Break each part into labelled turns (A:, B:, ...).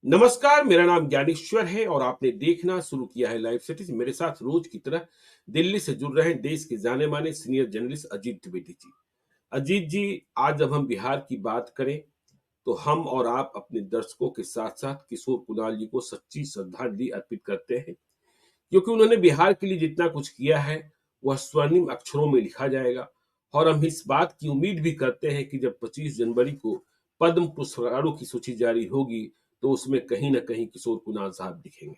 A: नमस्कार, मेरा नाम ज्ञानेश्वर है और आपने देखना शुरू किया है लाइव सिटीज। मेरे साथ रोज की तरह दिल्ली से जुड़ रहे हैं देश के जाने माने सीनियर जर्नलिस्ट अजीत द्विवेदी जी। अजीत जी, आज जब हम बिहार की बात करें तो हम और आप अपने दर्शकों के साथ साथ किशोर कुणाल जी को सच्ची श्रद्धांजलि अर्पित करते हैं, क्योंकि उन्होंने बिहार के लिए जितना कुछ किया है वह स्वर्णिम अक्षरों में लिखा जाएगा। और हम इस बात की उम्मीद भी करते हैं कि जब 25 जनवरी को पद्म पुरस्कारों की सूची जारी होगी तो उसमें कहीं ना कहीं किशोर कुणाल साहब दिखेंगे।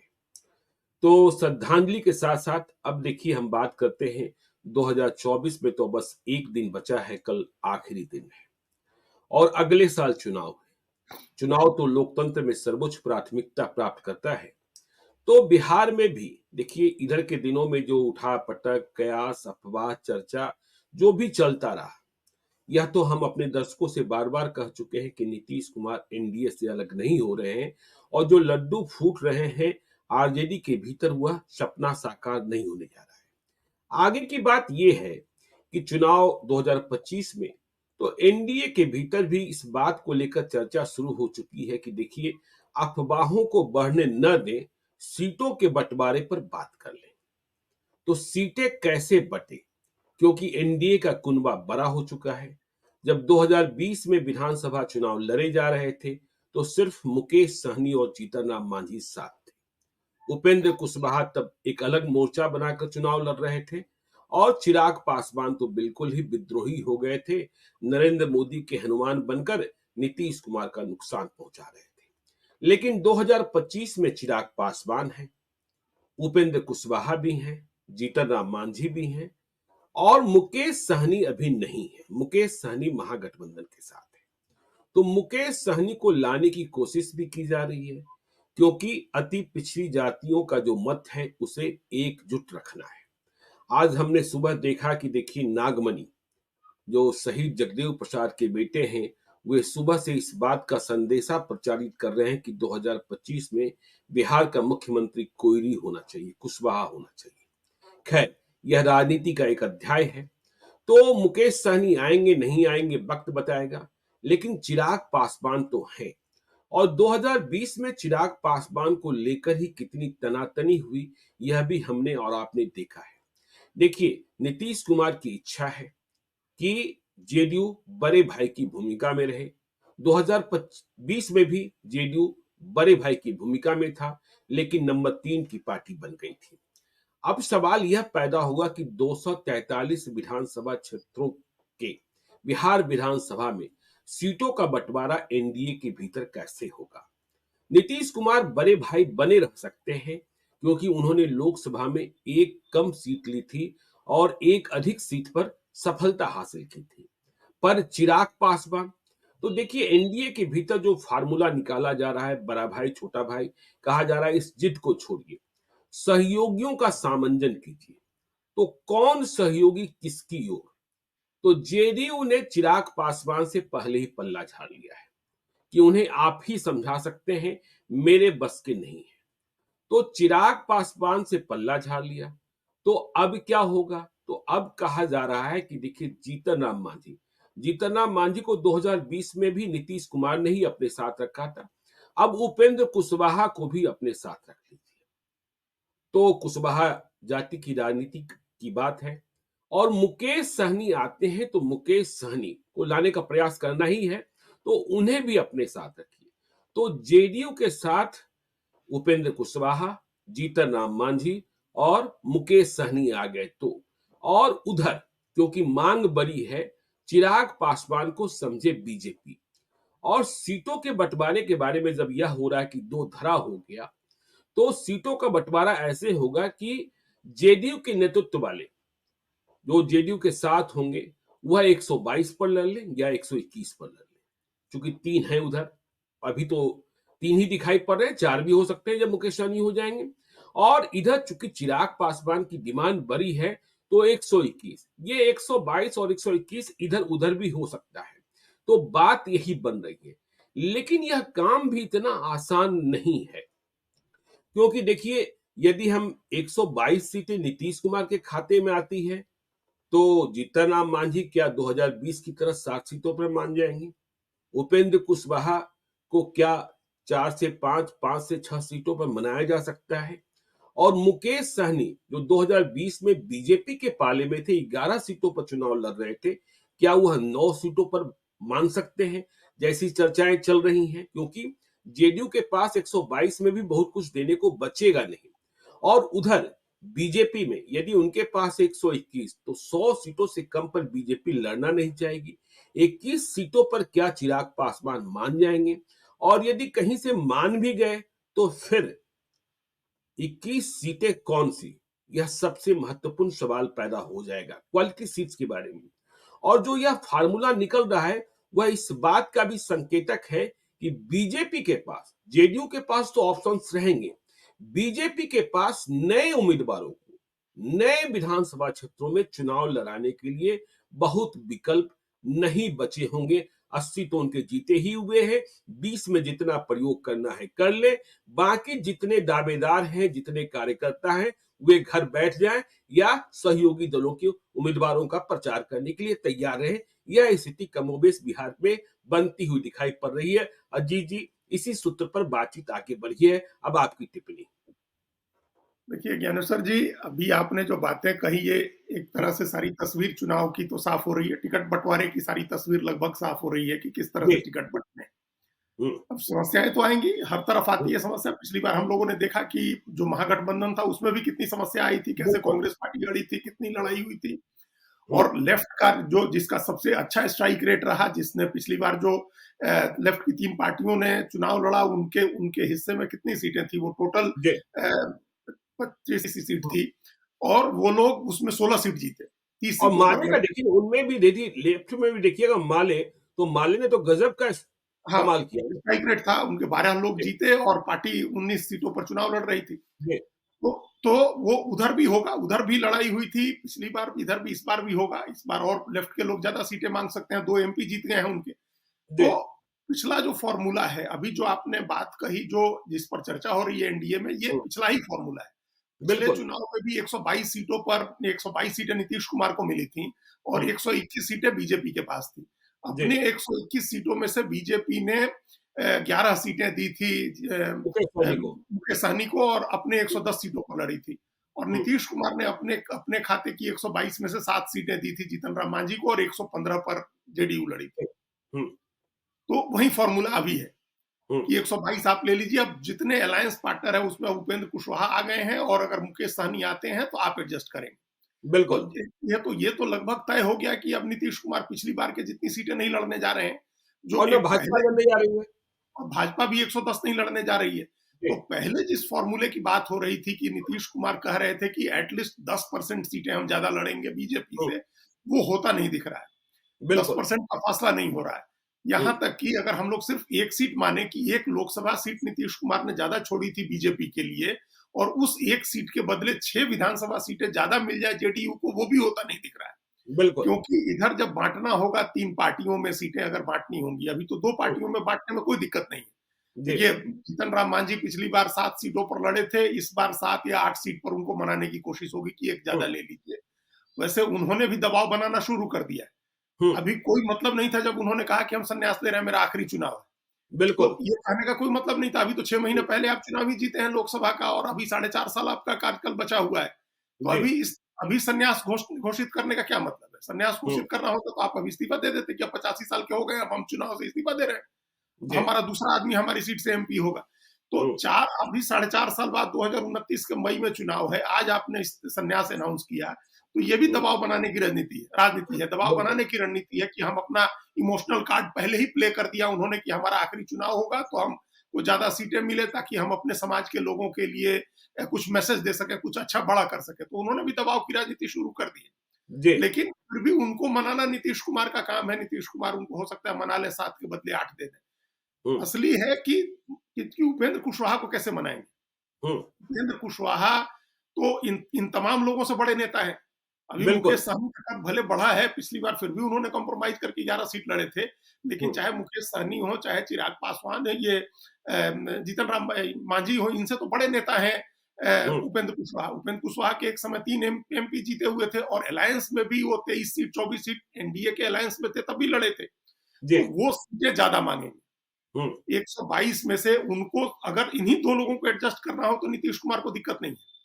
A: तो श्रद्धांजलि के साथ साथ अब देखिए हम बात करते हैं 2024 में। तो बस एक दिन बचा है, कल आखिरी दिन है और अगले साल चुनाव है। चुनाव तो लोकतंत्र में सर्वोच्च प्राथमिकता प्राप्त करता है। तो बिहार में भी देखिए इधर के दिनों में जो उठा पटक कयास अफवाह चर्चा जो भी चलता रहा, यह तो हम अपने दर्शकों से बार बार कह चुके हैं कि नीतीश कुमार एनडीए से अलग नहीं हो रहे हैं और जो लड्डू फूट रहे हैं आरजेडी के भीतर वह सपना साकार नहीं होने जा रहा है। आगे की बात यह है कि चुनाव 2025 में तो एनडीए के भीतर भी इस बात को लेकर चर्चा शुरू हो चुकी है कि देखिए अफवाहों को बढ़ने न दें, सीटों के बंटवारे पर बात कर लें। तो सीटें कैसे बटे, क्योंकि एनडीए का कुनबा बड़ा हो चुका है। जब 2020 में विधानसभा चुनाव लड़े जा रहे थे तो सिर्फ मुकेश सहनी और जीतन राम मांझी साथ थे। उपेंद्र कुशवाहा तब एक अलग मोर्चा बनाकर चुनाव लड़ रहे थे और चिराग पासवान तो बिल्कुल ही विद्रोही हो गए थे, नरेंद्र मोदी के हनुमान बनकर नीतीश कुमार का नुकसान पहुंचा रहे थे। लेकिन 2025 में चिराग पासवान है, उपेंद्र कुशवाहा भी हैं, जीतन राम मांझी भी हैं और मुकेश सहनी अभी नहीं है। मुकेश सहनी महागठबंधन के साथ है। तो मुकेश सहनी को लाने की कोशिश भी की जा रही है, क्योंकि अति पिछड़ी जातियों का जो मत है उसे एकजुट रखना है। आज हमने सुबह देखा कि देखिए नागमणि जो शहीद जगदेव प्रसाद के बेटे हैं, वे सुबह से इस बात का संदेशा प्रचारित कर रहे हैं कि 2025 में बिहार का मुख्यमंत्री कोईरी होना चाहिए, कुशवाहा होना चाहिए। खैर, यह राजनीति का एक अध्याय है। तो मुकेश सहनी आएंगे नहीं आएंगे वक्त बताएगा, लेकिन चिराग पासवान तो हैं। और 2020 में चिराग पासवान को लेकर ही कितनी तनातनी हुई यह भी हमने और आपने देखा है। देखिए नीतीश कुमार की इच्छा है कि जेडीयू बड़े भाई की भूमिका में रहे। 2020 में भी जेडीयू बड़े भाई की भूमिका में था, लेकिन नंबर 3 की पार्टी बन गई थी। अब सवाल यह पैदा हुआ कि 243 विधानसभा क्षेत्रों के बिहार विधानसभा में सीटों का बंटवारा एनडीए के भीतर कैसे होगा। नीतीश कुमार बड़े भाई बने रह सकते हैं, क्योंकि उन्होंने लोकसभा में एक कम सीट ली थी और एक अधिक सीट पर सफलता हासिल की थी। पर चिराग पासवान, तो देखिए एनडीए के भीतर जो फार्मूला निकाला जा रहा है, बड़ा भाई छोटा भाई कहा जा रहा है, इस जिद को छोड़िए, सहयोगियों का सामंजन कीजिए। तो कौन सहयोगी किसकी ओर? तो जेडीयू ने चिराग पासवान से पहले ही पल्ला झाड़ लिया है कि उन्हें आप ही समझा सकते हैं, मेरे बस के नहीं है। तो चिराग पासवान से पल्ला झाड़ लिया। तो अब क्या होगा? तो अब कहा जा रहा है कि देखिए जीतन राम मांझी को 2020 में भी नीतीश कुमार ने ही अपने साथ रखा था। अब उपेंद्र कुशवाहा को भी अपने साथ रख लीजिए। तो कुशवाहा जाति की राजनीति की बात है और मुकेश सहनी आते हैं, तो मुकेश सहनी को लाने का प्रयास करना ही है, तो उन्हें भी अपने साथ रखिए। तो जेडीयू के साथ उपेंद्र कुशवाहा, जीतन राम मांझी और मुकेश सहनी आ गए। तो और उधर क्योंकि मांग बड़ी है, चिराग पासवान को समझे बीजेपी। और सीटों के बंटवारे के बारे में जब यह हो रहा है कि दो धरा हो गया, तो सीटों का बंटवारा ऐसे होगा कि जेडीयू के नेतृत्व वाले जो जेडीयू के साथ होंगे वह 122 पर लड़ लें या 121 पर लड़ लें। चूंकि 3 है उधर, अभी तो 3 ही दिखाई पड़ रहे हैं, 4 भी हो सकते हैं जब मुकेश सहनी हो जाएंगे। और इधर चूंकि चिराग पासवान की डिमांड बड़ी है, तो 121, ये 122 और 121 इधर उधर भी हो सकता है। तो बात यही बन रही है, लेकिन यह काम भी इतना आसान नहीं है, क्योंकि देखिए यदि हम 122 सीटें नीतीश कुमार के खाते में आती है, तो जीतन राम मांझी क्या 2020 की तरह 7 सीटों पर मान जाएंगे? उपेंद्र कुशवाहा को क्या 4 से 5, 5 से 6 सीटों पर मनाया जा सकता है। और मुकेश सहनी जो 2020 में बीजेपी के पाले में थे, 11 सीटों पर चुनाव लड़ रहे थे, क्या वह 9 सीटों पर मान सकते हैं? जैसी चर्चाएं चल रही हैं, क्योंकि जेडीयू के पास 122 में भी बहुत कुछ देने को बचेगा नहीं। और उधर बीजेपी में यदि उनके पास 121 तो 100 सीटों से कम पर बीजेपी लड़ना नहीं चाहेगी। 21 सीटों पर क्या चिराग पासवान मान जाएंगे? और यदि कहीं से मान भी गए तो फिर 21 सीटें कौन सी? यह सबसे महत्वपूर्ण सवाल पैदा हो जाएगा क्वालिटी सीट्स के बारे में। और जो यह फार्मूला निकल रहा है वह इस बात का भी संकेतक है कि बीजेपी के पास, जेडीयू के पास तो ऑप्शंस रहेंगे, बीजेपी के पास नए उम्मीदवारों को नए विधानसभा क्षेत्रों में चुनाव लड़ाने के लिए बहुत विकल्प नहीं बचे होंगे। 80 तो उनके जीते ही हुए हैं, 20 में जितना प्रयोग करना है कर ले, बाकी जितने दावेदार हैं, जितने कार्यकर्ता हैं, वे घर बैठ जाएं या सहयोगी दलों के उम्मीदवारों का प्रचार करने के लिए तैयार रहे। यह स्थिति कमोबेश बिहार में बनती हुई दिखाई पड़ रही है। अजीत जी, इसी सूत्र पर बातचीत आगे बढ़ी है, अब आपकी टिप्पणी।
B: देखिए ज्ञानेश्वर जी, अभी आपने जो बातें कही ये एक तरह से सारी तस्वीर चुनाव की तो साफ हो रही है, टिकट बंटवारे की सारी तस्वीर लगभग साफ हो रही है कि किस तरह से टिकट बंटने। अब समस्याएं तो आएंगी, हर तरफ आती है समस्या। पिछली बार हम लोगों ने देखा कि जो महागठबंधन था उसमें भी कितनी समस्या आई थी, कैसे कांग्रेस पार्टी लड़ी थी, कितनी लड़ाई हुई थी। और लेफ्ट का जो जिसका सबसे अच्छा स्ट्राइक रेट रहा, जिसने पिछली बार जो लेफ्ट की 3 पार्टियों ने चुनाव लड़ा, उनके उनके हिस्से में कितनी सीटें थी, वो टोटल 25 सीट थी और वो लोग उसमें 16 सीट जीते, 30
A: और
B: सीटों पर
A: माले का देखिए, उनमें भी देखिए लेफ्ट में भी देखिएगा माले, तो माले ने तो गजब का
B: हाँ,
A: कमाल किया।
B: स्ट्राइक रेट था, उनके 12 लोग जीते और पार्टी 19 सीटों पर चुनाव लड़ रही थी। तो तो वो उधर भी होगा, उधर भी लड़ाई हुई थी पिछली बार, इधर भी इस बार भी होगा। इस बार और लेफ्ट के लोग ज्यादा सीटें मांग सकते हैं, 2 एमपी जीत गए हैं उनके। तो पिछला जो फॉर्मूला है, अभी जो आपने बात कही, जो जिस पर चर्चा हो रही है एनडीए में, ये पिछला ही फॉर्मूला है। पिछले चुनाव में भी 122 सीटों पर 122 सीटें नीतीश कुमार को मिली थी और 121 सीटें बीजेपी के पास थी। अपने 121 सीटों में से बीजेपी ने 11 सीटें दी थी मुकेश सहनी को और अपने 110 सीटों पर लड़ी थी। और नीतीश कुमार ने अपने अपने खाते की 122 में से 7 सीटें दी थी जीतन राम मांझी को और 115 पर जेडीयू लड़ी थी। तो वही फॉर्मूला अभी है कि 122 आप ले लीजिए। अब जितने अलायंस पार्टनर है उसमें उपेंद्र कुशवाहा आ गए हैं और अगर मुकेश सहनी आते हैं तो आप एडजस्ट करेंगे।
A: बिल्कुल।
B: तो ये तो लगभग तय हो गया कि अब नीतीश कुमार पिछली बार के जितनी सीटें नहीं लड़ने जा रहे हैं, जो
A: और भाजपा लड़ने जा रही है,
B: और भाजपा भी 110 नहीं लड़ने जा रही है। तो पहले जिस फॉर्मूले की बात हो रही थी कि नीतीश कुमार कह रहे थे कि एटलीस्ट 10% सीटें हम ज्यादा लड़ेंगे बीजेपी से, वो होता नहीं दिख रहा है। 10% का फासला नहीं हो रहा है। यहां तक कि अगर हम लोग सिर्फ एक सीट माने कि एक लोकसभा सीट नीतीश कुमार ने ज्यादा छोड़ी थी बीजेपी के लिए और उस एक सीट के बदले 6 विधानसभा सीटें ज्यादा मिल जाए जेडीयू को, वो भी होता नहीं दिख रहा है। क्योंकि इधर जब बांटना होगा, 3 पार्टियों में सीटें अगर बांटनी होंगी, अभी तो 2 पार्टियों में बांटने में कोई दिक्कत नहीं है। देखिए जीतन राम मांझी पिछली बार 7 सीटों पर लड़े थे, इस बार 7 या 8 सीट पर उनको मनाने की कोशिश होगी कि एक ज्यादा ले लीजिए। वैसे उन्होंने भी दबाव बनाना शुरू कर दिया है। अभी कोई मतलब नहीं था जब उन्होंने कहा कि हम संन्यास ले रहे हैं, मेरा आखिरी चुनाव है। बिल्कुल, तो ये कहने का कोई मतलब नहीं था। अभी तो 6 महीने पहले आप चुनाव ही जीते हैं लोकसभा का और अभी 4.5 साल आपका कार्यकाल बचा हुआ है। तो अभी संन्यास घोषित करने का क्या मतलब है? संन्यास घोषित करना होता तो आप अभी इस्तीफा दे देते कि अब 85 साल के हो गए, अब हम चुनाव से इस्तीफा दे रहे हैं, हमारा दूसरा आदमी हमारी सीट से एमपी होगा। तो अभी 4.5 साल बाद 2029 के मई में चुनाव है, आज आपने संन्यास अनाउंस किया। तो ये भी दबाव बनाने की राजनीति है, दबाव बनाने की रणनीति है कि हम अपना इमोशनल कार्ड पहले ही प्ले कर दिया उन्होंने कि हमारा आखिरी चुनाव होगा तो हम को ज्यादा सीटें मिले ताकि हम अपने समाज के लोगों के लिए कुछ मैसेज दे सके, कुछ अच्छा बड़ा कर सके। तो उन्होंने भी दबाव की राजनीति शुरू कर दी है। लेकिन फिर भी उनको मनाना नीतीश कुमार का काम है। नीतीश कुमार उनको हो सकता है मना ले, 7 के बदले 8 दे दे। असली है कि उपेंद्र कुशवाहा को कैसे मनाएंगे। उपेंद्र कुशवाहा तो इन तमाम लोगों से बड़े नेता है। अभी मुकेश सहनी का कद भले बढ़ा है, पिछली बार फिर भी उन्होंने कॉम्प्रोमाइज करके 11 सीट लड़े थे। लेकिन चाहे मुकेश सहनी हो, चाहे चिराग पासवान है, ये जीतन राम मांझी हो, इनसे तो बड़े नेता हैं उपेंद्र कुशवाहा। उपेंद्र कुशवाहा के एक समय 3 एमपी जीते हुए थे और अलायंस में भी वो 23 सीट 24 सीट एनडीए के अलायंस में थे, तभी लड़े थे। तो वो सीटें ज्यादा मांगेंगे।
A: हुँ,
B: 122 में से उनको अगर इन्हीं 2 लोगों को एडजस्ट करना हो तो नीतीश कुमार को दिक्कत नहीं है।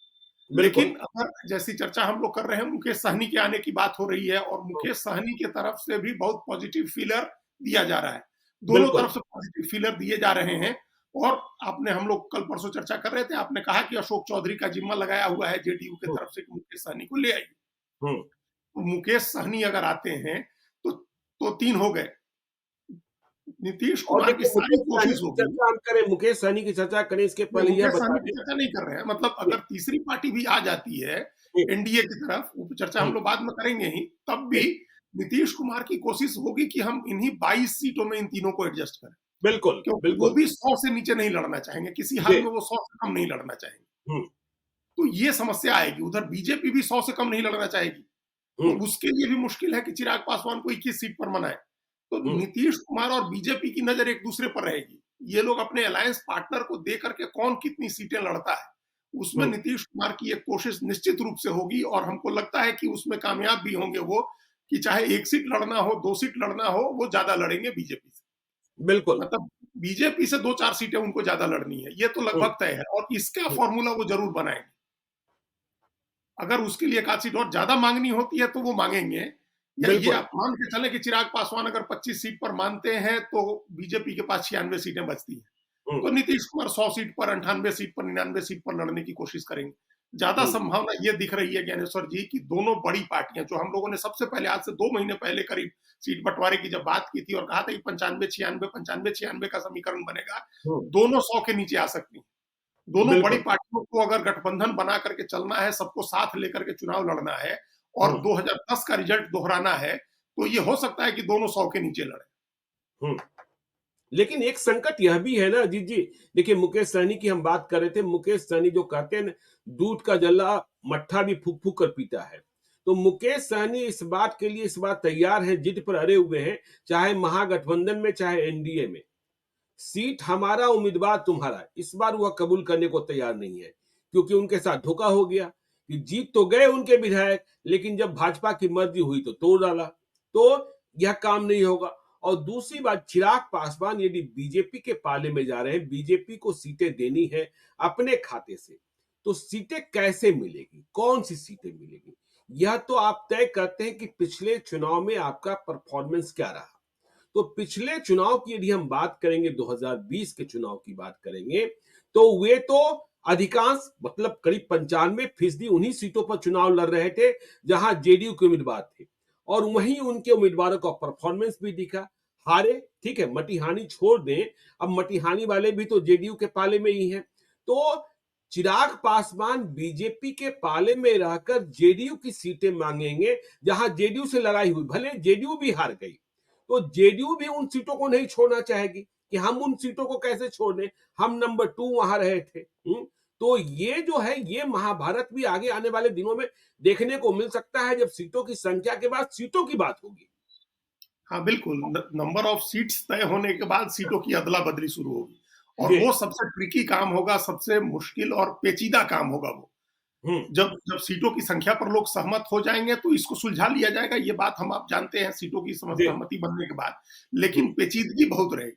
A: बिल्कुल।
B: लेकिन अगर जैसी चर्चा हम लोग कर रहे हैं, मुकेश सहनी के आने की बात हो रही है और
A: हुँ,
B: मुकेश सहनी की तरफ से भी बहुत पॉजिटिव फीलर दिया जा रहा है। दोनों
A: बिल्कुल।
B: तरफ से पॉजिटिव फीलर दिए जा रहे हैं और आपने हम लोग कल परसों चर्चा कर रहे थे, आपने कहा कि अशोक चौधरी का जिम्मा लगाया हुआ है जेडीयू की
A: हुँ,
B: तरफ से कि मुकेश सहनी को ले आइए।
A: हुँ।
B: तो मुकेश सहनी अगर आते हैं तो 3 हो गए। नीतीश
A: और
B: कुमार की
A: देखिए
B: सारी
A: मुकेश सहनी
B: कोशिश
A: की
B: होगी।
A: चर्चा हम करें, मुकेश सहनी की चर्चा करें इसके
B: नहीं,
A: पहले यह
B: मुकेश
A: बता
B: सहनी की
A: दें
B: चर्चा नहीं कर रहे हैं। मतलब
A: जी,
B: अगर तीसरी पार्टी भी आ जाती है
A: जी,
B: एनडीए की तरफ, वो चर्चा हम
A: हुँ,
B: लोग बाद में करेंगे ही, तब भी
A: जी,
B: नीतीश कुमार की कोशिश होगी कि हम इन्हीं 22 सीटों में इन तीनों को एडजस्ट करें।
A: बिल्कुल,
B: क्योंकि वो
A: बिल्कुल।
B: भी 100 से नीचे नहीं लड़ना चाहेंगे, किसी हाल
A: जी,
B: में वो 100 से कम नहीं लड़ना चाहेंगे।
A: हुँ,
B: तो ये समस्या आएगी। उधर बीजेपी भी 100 से कम नहीं लड़ना चाहेगी। तो
A: हुँ,
B: उसके लिए भी मुश्किल है कि चिराग पासवान को 21 सीट पर मनाए। तो
A: हुँ,
B: नीतीश कुमार और बीजेपी की नजर एक दूसरे पर रहेगी। ये लोग अपने अलायंस पार्टनर को दे करके कौन कितनी सीटें लड़ता है, उसमें
A: हुँ,
B: नीतीश कुमार की एक कोशिश निश्चित रूप से होगी और हमको लगता है कि उसमें कामयाब भी होंगे वो, कि चाहे 1 सीट लड़ना हो, 2 सीट लड़ना हो, वो ज्यादा लड़ेंगे बीजेपी से।
A: बिल्कुल।
B: मतलब बीजेपी से 2-4 सीटें उनको ज्यादा लड़नी है, ये तो
A: हुँ,
B: लगभग तय है और इसका
A: हुँ,
B: फॉर्मूला वो जरूर बनाएंगे। अगर उसके लिए एक आध सीट और ज्यादा मांगनी होती है तो वो मांगेंगे, या ये
A: बिल्कुल।
B: आप मान के चलें कि चिराग पासवान अगर 25 सीट पर मानते हैं तो बीजेपी के पास 96 सीटें बचती हैं।
A: हुँ,
B: तो नीतीश कुमार 100 सीट पर, 98 सीट पर, 99 सीट पर लड़ने की कोशिश करेंगे। ज्यादा
A: हुँ,
B: संभावना ये दिख रही है ज्ञानेश्वर जी कि दोनों बड़ी पार्टियां, जो हम लोगों ने सबसे पहले आज से 2 महीने पहले करीब सीट बंटवारे की जब बात की थी और कहा था कि 95-96 का समीकरण बनेगा,
A: हुँ,
B: दोनों 100 के नीचे आ सकती हैं। दोनों बड़ी
A: बिल्कुल।
B: पार्टियों को अगर गठबंधन बना करके चलना है, सबको साथ लेकर के चुनाव लड़ना है और
A: हुँ,
B: 2010 का रिजल्ट दोहराना है, तो ये हो सकता है कि दोनों 100 के नीचे लड़े।
A: हुँ। लेकिन एक संकट यह भी है ना अजीत जी, देखिए मुकेश सहनी की हम बात कर रहे थे, मुकेश सहनी जो कहते हैं ना, दूध का जला मट्ठा भी फूँक-फूँक कर पीता है। तो मुकेश सहनी इस बात के लिए इस बार तैयार हैं, जिद पर अड़े हुए हैं, चाहे महागठबंधन में, चाहे एनडीए में। सीट हमारा, उम्मीदवार तुम्हारा। इस बार वह कबूल करने को तैयार नहीं है, क्योंकि उनके साथ धोखा हो गया कि जीत तो गए उनके विधायक, लेकिन जब भाजपा की मर्जी हुई तो तोड़ डाला। तो यह काम नहीं होगा। और दूसरी बात, चिराग पासवान यदि बीजेपी के पाले में जा रहे हैं, बीजेपी को सीटें देनी है अपने खाते से, तो सीटें कैसे मिलेगी? कौन सी सीटें मिलेगी? यह तो आप तय करते हैं कि पिछले चुनाव में आपका परफॉर्मेंस क्या रहा। तो पिछले चुनाव की यदि हम बात करेंगे, 2020 के चुनाव की बात करेंगे, तो वे तो अधिकांश मतलब करीब 95% उन्हीं सीटों पर चुनाव लड़ रहे थे जहां जेडीयू के उम्मीदवार थे, और वहीं उनके उम्मीदवारों का परफॉर्मेंस भी दिखा। हारे, ठीक है, मटिहानी छोड़ दें, अब मटिहानी वाले भी तो जेडीयू के पाले में ही हैं। तो चिराग पासवान बीजेपी के पाले में रहकर जेडीयू की सीटें मांगेंगे, जहां जेडीयू से लड़ाई हुई, भले जेडीयू भी हार गई, तो जेडीयू भी उन सीटों को नहीं छोड़ना चाहेगी कि हम उन सीटों को कैसे छोड़ दें, हम नंबर 2 वहां रहे थे। तो ये जो है, ये महाभारत भी आगे आने वाले दिनों में देखने को मिल सकता है, जब सीटों की संख्या के बाद सीटों की बात होगी।
B: हाँ, बिल्कुल। नंबर ऑफ सीट्स तय होने के बाद सीटों की अदला-बदली शुरू होगी और
A: जी।
B: वो सबसे ट्रिकी काम होगा, सबसे मुश्किल और पेचीदा काम होगा वो।
A: हम्म।
B: जब जब सीटों की संख्या पर लोग सहमत हो जाएँगे तो इसको सुलझा लिया जाएगा, ये बात हम आप जानते हैं सीटों की
A: जी।
B: सहमति बनने के बाद। लेकिन
A: हम्म।
B: पेचीदगी बहुत रहेगी।